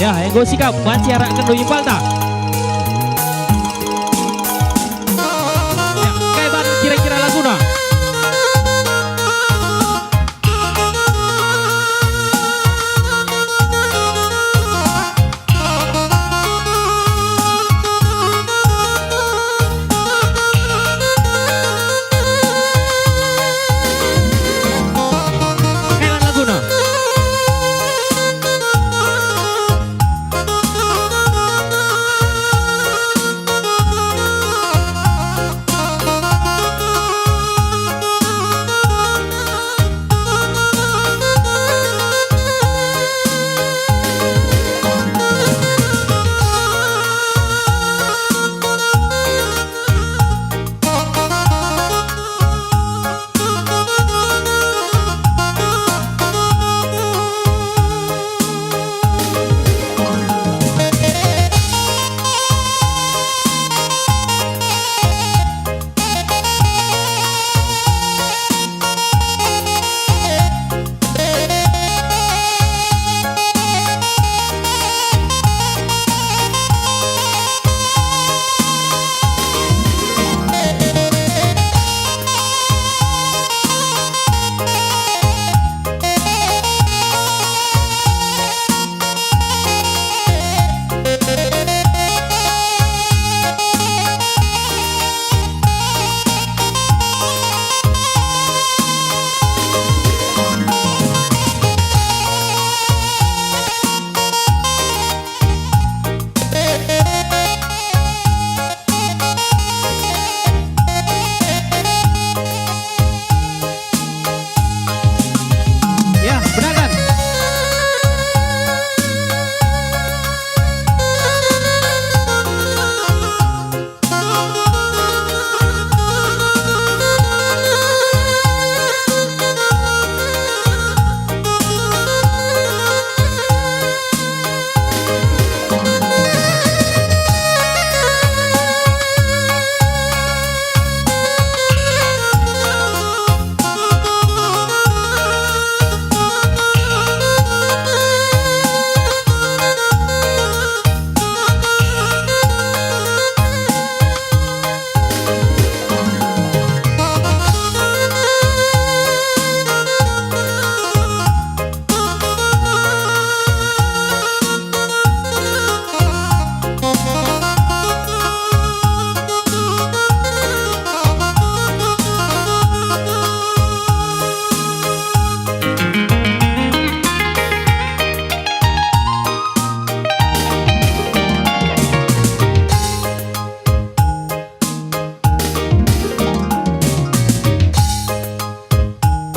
Ya, yang gue sikap masih arah kendu impal tak. Ya, kayak ban kira-kira laguna.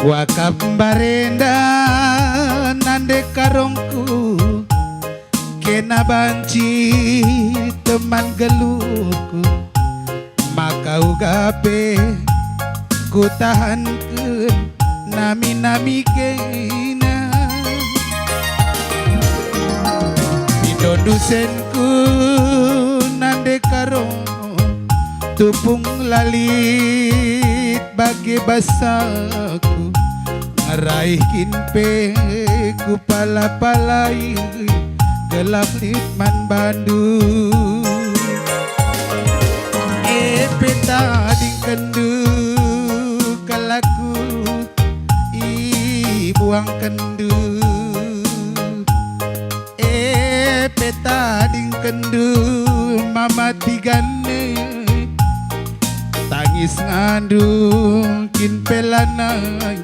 Wakap barenda nande karongku kena banci teman geluku maka ugape ku tahankeun nami-nami kena pidodusenku nande karong tupung lalit bagi basaku ngeraih kinpe ku pala-palai gelap litman bandu peta ding kendu kalaku buang kendu peta ding kendu mama tigane tangis ngandung kin pelanai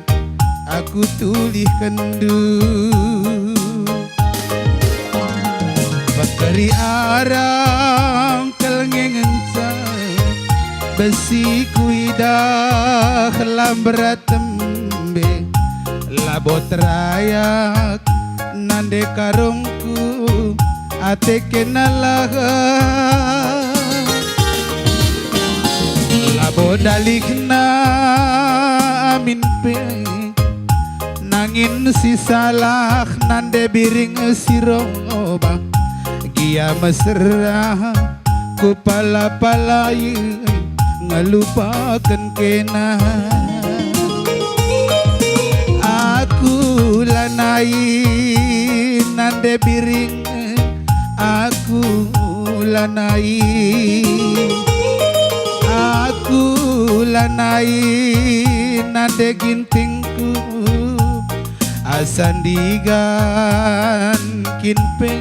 aku tulih kendu bakari arang kelngengenca besi kuidah lamberatembe labot rayak nande karongku ate kenalaga labo dalikna amin pe nangin si salah nande biring si roba gia mesra ku pala-palai ngelupakan kena aku lanai nande biring lanai nade gintingku asandigan kinpe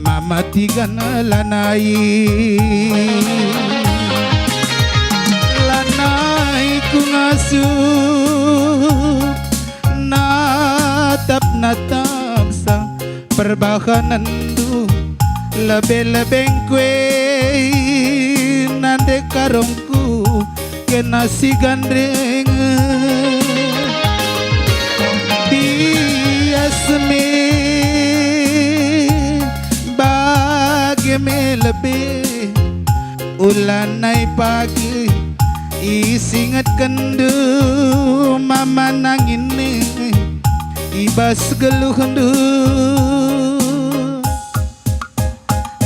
mamatigan lanai ku ngasuh natap sang perbahanan tu lebih-lebih kue nande karongku kena si gandeng biasme bagi lebih ulanai pagi isingat kendu mama nangin ibas geluh kendu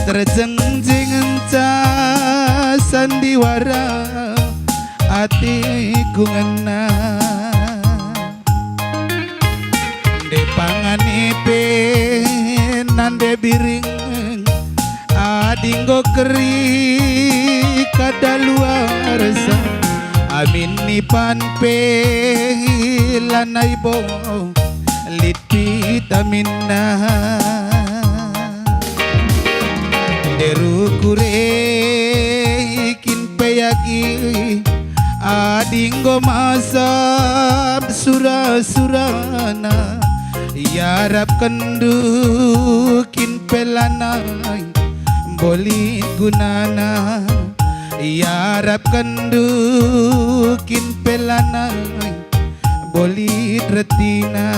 terjengjing entah sandiwara hatiku ngena de panganipe nande biring adinggo keri kadaluar sa amin ni panpe lanai bo litit aminna deru kure kinpeyagi adinggo masab surana yarap kendu kinpelanai boli gunana yarap kendu kinpelanai boli retina